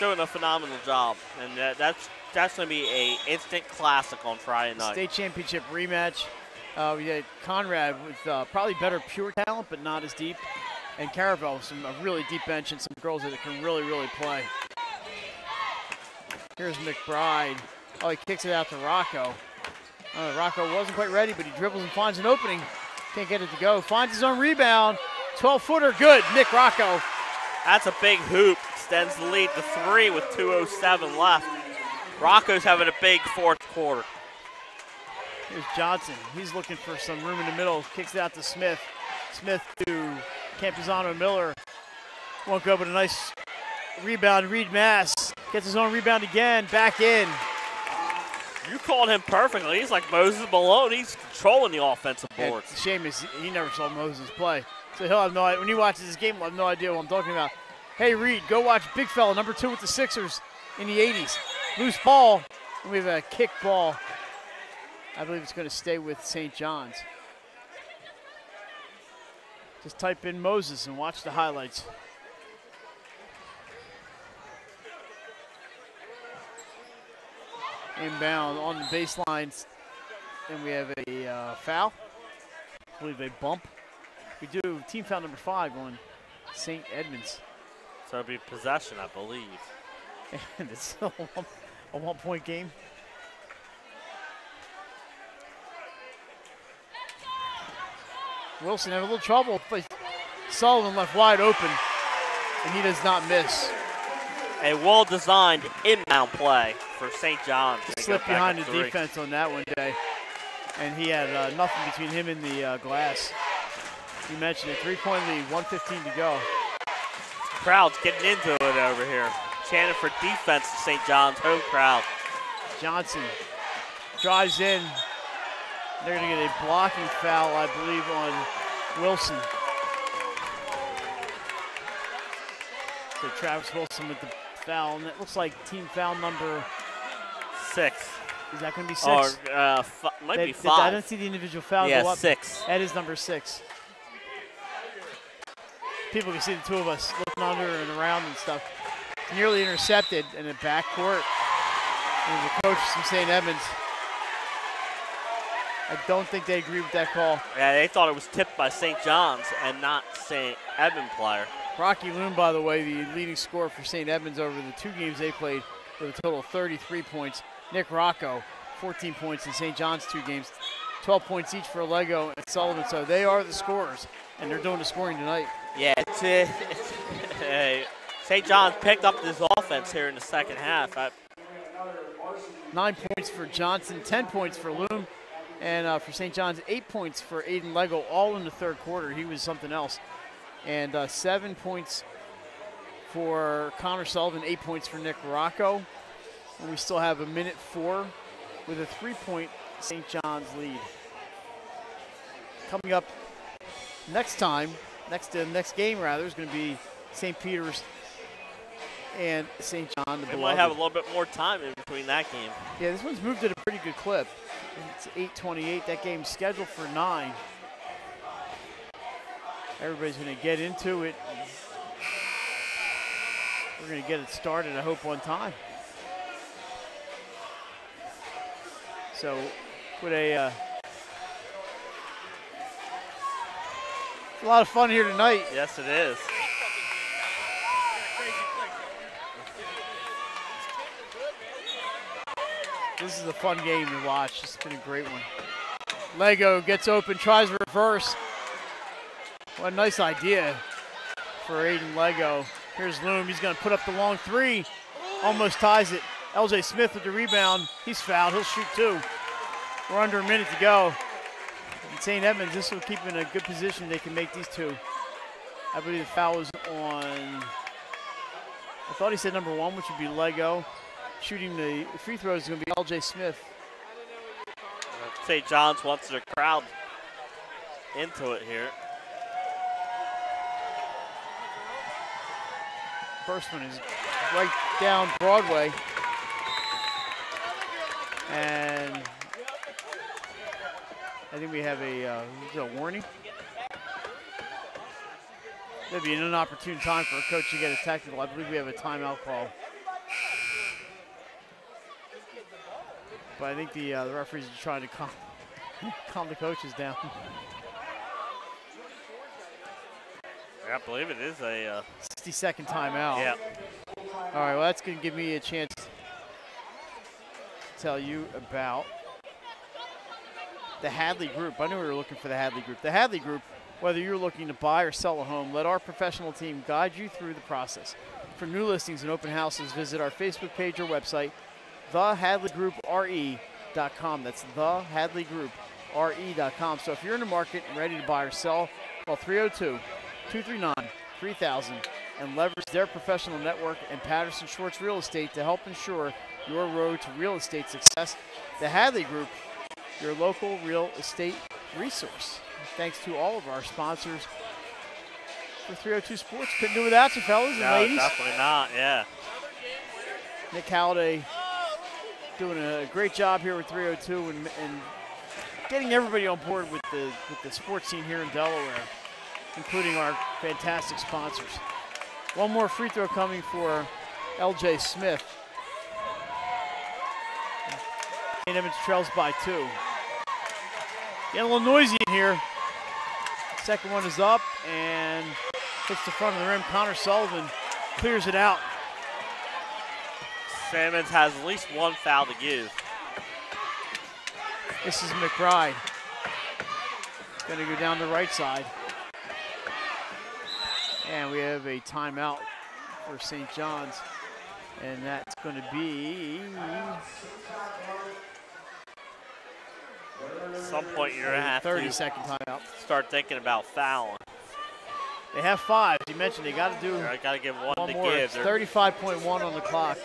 doing a phenomenal job, and that's going to be an instant classic on Friday night. State championship rematch. We had Conrad with probably better pure talent, but not as deep. And Caravel with a really deep bench and some girls that can really, really play. Here's McBride. Oh, he kicks it out to Rocco. Rocco wasn't quite ready, but he dribbles and finds an opening. Can't get it to go. Finds his own rebound. 12-footer, good. Nick Rocco. That's a big hoop. Extends the lead to 3 with 2:07 left. Rocco's having a big fourth quarter. Here's Johnson. He's looking for some room in the middle. Kicks it out to Smith. Smith to Campuzano Miller. Won't go, but a nice rebound. Reed Mass gets his own rebound again. Back in. You called him perfectly. He's like Moses Malone. He's controlling the offensive boards. Yeah, the shame is he never saw Moses play. So he'll have no idea. When he watches this game, he'll have no idea what I'm talking about. Hey, Reed, go watch big fella, number 2 with the Sixers in the 80s. Loose ball. And we have a kick ball. I believe it's going to stay with St. John's. Just type in Moses and watch the highlights. Inbound on the baseline, and we have a foul. I believe a bump. We do team foul number 5 on St. Edmunds. So it'll be possession, I believe. And it's still a one-point game. Wilson had a little trouble, but Sullivan left wide open, and he does not miss. A well-designed inbound play for St. John's. He slipped behind the defense on that one day, and he had nothing between him and the glass. You mentioned it, 3-point lead, 1:15 to go. Crowd's getting into it over here. Chanting for defense to St. John's home crowd. Johnson drives in. They're going to get a blocking foul, I believe, on Wilson. So Travis Wilson with the foul, and it looks like team foul number 6. Is that going to be 6? Or might be 5. I don't see the individual foul go up. 6. That is number 6. People can see the two of us looking under and around and stuff. Nearly intercepted in the backcourt. And the coach from St. Edmunds. I don't think they agree with that call. Yeah, they thought it was tipped by St. John's and not St. Edmund player. Rocky Loom, by the way, the leading scorer for St. Edmunds over the 2 games they played with a total of 33 points. Nick Rocco, 14 points in St. John's 2 games. 12 points each for Lego and Sullivan. So they are the scorers, and they're doing the scoring tonight. Yeah, St. John's picked up this offense here in the second half. 9 points for Johnson, 10 points for Loom, and for St. John's, 8 points for Aiden Lego, all in the third quarter. He was something else. And 7 points for Connor Sullivan, 8 points for Nick Rocco. And we still have 1:04 with a 3-point St. John's lead. Coming up next game rather, is going to be St. Peter's and St. John. We might have a little bit more time in between that game. Yeah, this one's moved at a pretty good clip. It's 8:28. That game's scheduled for 9. Everybody's going to get into it. We're going to get it started, I hope, on time. So, with a lot of fun here tonight. Yes, it is. This is a fun game to watch. It's been a great one. Lego gets open, tries reverse. What a nice idea for Aiden Lego. Here's Loom. He's going to put up the long 3. Almost ties it. LJ Smith with the rebound. He's fouled. He'll shoot 2. We're under a minute to go. And St. Edmunds, this will keep in a good position. They can make these 2. I believe the foul was on, I thought he said number 1, which would be Lego. shooting the free throws is going to be L.J. Smith. St. John's wants their crowd into it here. First one is right down Broadway. And I think we have a warning. That'd be an inopportune time for a coach to get a technical. I believe we have a timeout call. But I think the referees are trying to calm the coaches down. I believe it is a 60-second timeout. Yeah. All right, well, that's going to give me a chance to tell you about the Hadley Group. I knew we were looking for the Hadley Group. The Hadley Group, whether you're looking to buy or sell a home, let our professional team guide you through the process. For new listings and open houses, visit our Facebook page or website, thehadleygroupre.com. That's thehadleygroupre.com. So if you're in the market and ready to buy or sell, call 302-239-3000 and leverage their professional network and Patterson Schwartz Real Estate to help ensure your road to real estate success. The Hadley Group, your local real estate resource. Thanks to all of our sponsors for 302 Sports. Couldn't do without you, fellas and ladies. Definitely not, yeah. Nick Halliday doing a great job here with 302 and getting everybody on board with the sports scene here in Delaware, including our fantastic sponsors. One more free throw coming for L.J. Smith. St. Edmunds trails by 2. Getting a little noisy in here. Second one is up and hits the front of the rim. Connor Sullivan clears it out. St. Edmunds has at least one foul to give. This is McBride. Going to go down the right side. And we have a timeout for St. John's. And that's going to be... At some point you're going to have 30-second timeout. Start thinking about fouling. They have 5. You mentioned they got to do I got to give one to more. give. 35.1 on the clock.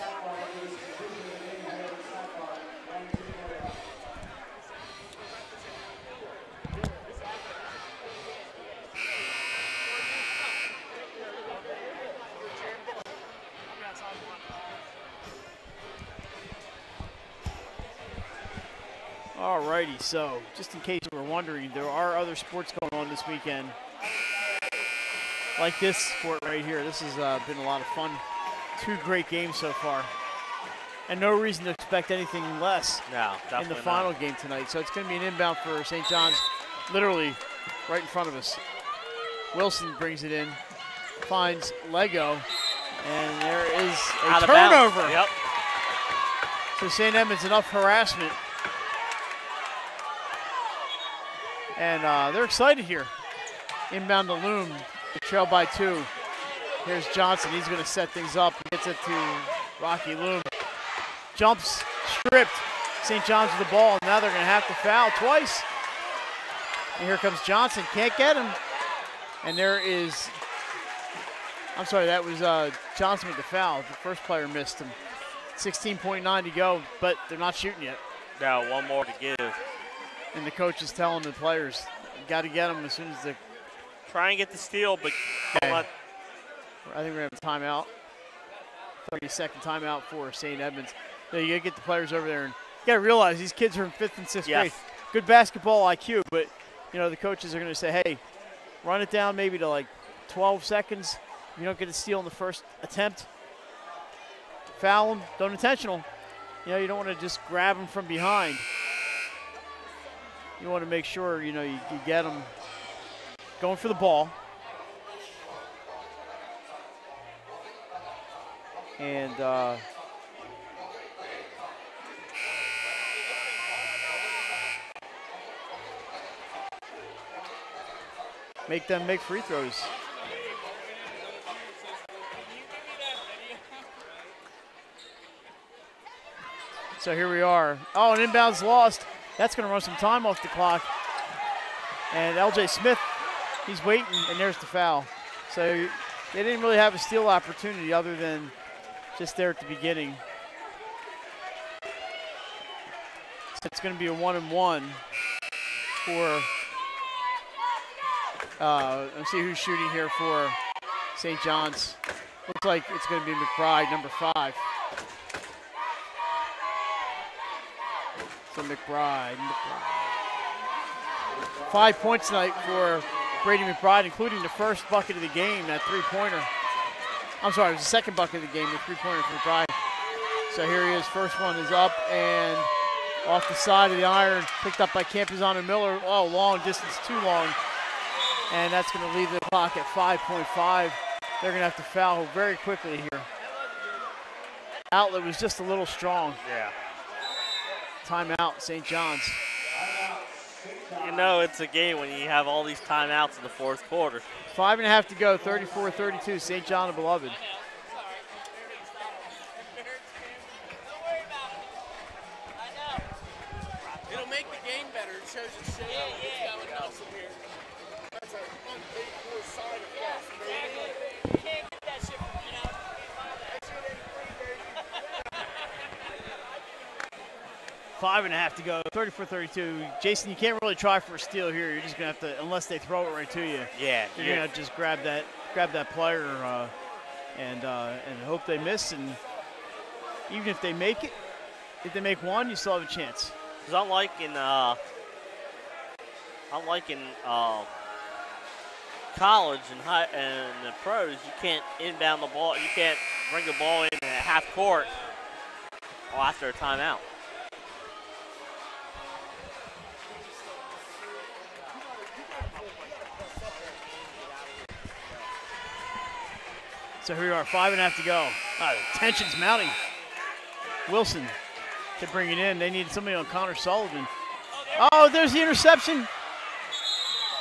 Alrighty, so just in case you were wondering, there are other sports going on this weekend. Like this sport right here. This has been a lot of fun. 2 great games so far. And no reason to expect anything less in the final game tonight. So it's going to be an inbound for St. John's, literally right in front of us. Wilson brings it in, finds Lego, and there is a turnover. Yep. So St. Edmunds enough harassment. And they're excited here. Inbound to Loom. They trail by 2. Here's Johnson. He's going to set things up. He gets it to Rocky Loom. Jumps, stripped. St. John's with the ball. Now they're going to have to foul twice. And here comes Johnson. Can't get him. And there is, I'm sorry, that was Johnson with the foul. The first player missed him. 16.9 to go, but they're not shooting yet. No, one more to give. And the coach is telling the players, you got to get them as soon as they try and get the steal, but okay. I think we're going to have a timeout. 30-second timeout for St. Edmunds. So you got to get the players over there. And you got to realize these kids are in 5th and 6th grade. Good basketball IQ, but, you know, the coaches are going to say, hey, run it down maybe to like 12 seconds. If you don't get a steal in the first attempt, foul them. Don't intentional. You know, you don't want to just grab them from behind. You want to make sure, you know, you get them going for the ball. And make them make free throws. So here we are. Oh, an inbound's lost. That's going to run some time off the clock. And L.J. Smith, he's waiting, and there's the foul. So they didn't really have a steal opportunity other than just there at the beginning. It's going to be a 1-and-1 for, let's see who's shooting here for St. John's. Looks like it's going to be McBride, number 5. So McBride. 5 points tonight for Brady McBride, including the first bucket of the game, that three-pointer. I'm sorry, it was the second bucket of the game, the three-pointer for McBride. So here he is, first one is up and off the side of the iron, picked up by Campazon and Miller. Oh, long distance, too long. And that's going to leave the clock at 5.5. They're going to have to foul very quickly here. Outlet was just a little strong. Yeah. Timeout, St. John's. You know it's a game when you have all these timeouts in the fourth quarter. 5.5 to go, 34-32, St. John the Beloved. It'll make the game better. It shows what's going on in here. That's an unpaid for side of us. You can't get that shit from me now. 5.5 to go, 34-32. Jason, you can't really try for a steal here. You're just gonna have to, unless they throw it right to you. Yeah. You're gonna have to just grab that player and hope they miss. And even if they make it, if they make one, you still have a chance. Because unlike in college and the pros, you can't inbound the ball. You can't bring the ball in at half court after a timeout. So here we are, 5.5 to go. The tension's mounting. Wilson to bring it in. They need somebody on Connor Sullivan. Oh, there's the interception.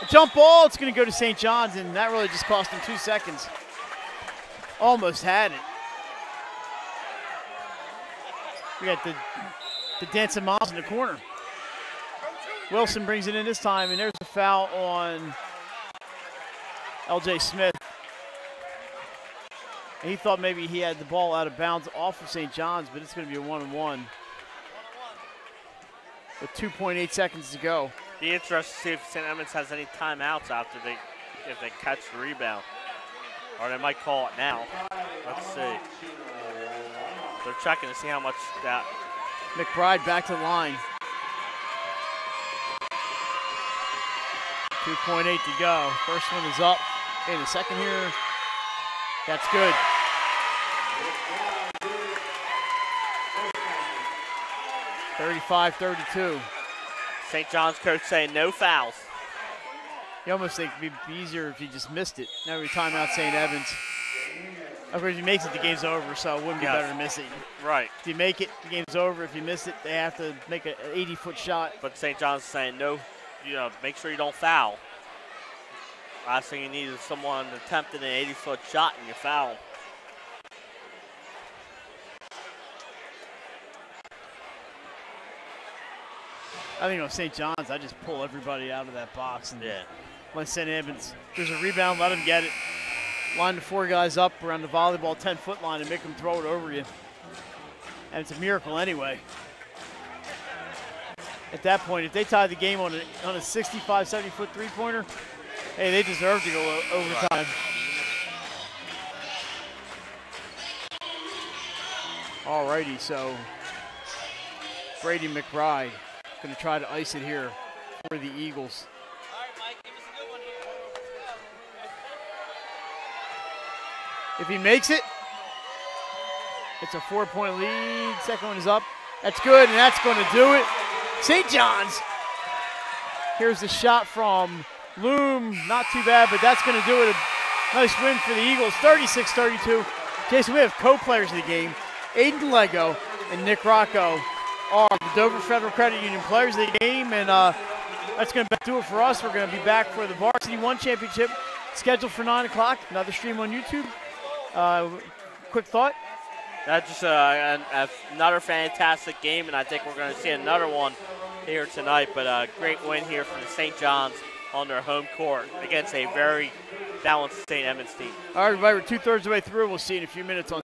A jump ball. It's going to go to St. John's, and that really just cost them 2 seconds. Almost had it. We got the dancing moms in the corner. Wilson brings it in this time, and there's a foul on L.J. Smith. And he thought maybe he had the ball out of bounds off of St. John's, but it's going to be a 1-and-1 with 2.8 seconds to go. Be interested to see if St. Edmunds has any timeouts after if they catch the rebound. Or they might call it now. Let's see. They're checking to see how much that. McBride back to the line. 2.8 to go. First one is up in the second here. That's good. (35-32). St. John's coach saying no fouls. You almost think it'd be easier if you just missed it. Now we timeout St. Edmunds. Of course, if he makes it, the game's over, so it wouldn't be better to miss it. Right. If you make it, the game's over. If you miss it, they have to make an 80-foot shot. But St. John's saying no, make sure you don't foul. Last thing you need is someone attempting an 80-foot shot and you foul. I think on St. John's, I just pull everybody out of that box and Yeah. let St. Edmunds. There's a rebound, let them get it. Line the 4 guys up around the volleyball 10-foot line and make them throw it over you. And it's a miracle anyway. At that point, if they tie the game on a 65, 70-foot three-pointer, hey, they deserve to go overtime. All righty, so Brady McBride going to try to ice it here for the Eagles. All right, Mike, give us a good one here. If he makes it, it's a 4-point lead. Second one is up. That's good, and that's going to do it. St. John's. Here's the shot from Loom. Not too bad, but that's going to do it. A nice win for the Eagles, 36-32. Jason, we have co-players of the game. Aiden Lego and Nick Rocco are the Dover Federal Credit Union players of the game, and that's going to do it for us. We're going to be back for the Varsity 1 Championship scheduled for 9 o'clock. Another stream on YouTube. Quick thought? That's just another fantastic game, and I think we're going to see another one here tonight. But a great win here for the St. John's on their home court against a very balanced St. Edmunds team. All right, everybody, we're 2/3 of the way through. We'll see you in a few minutes on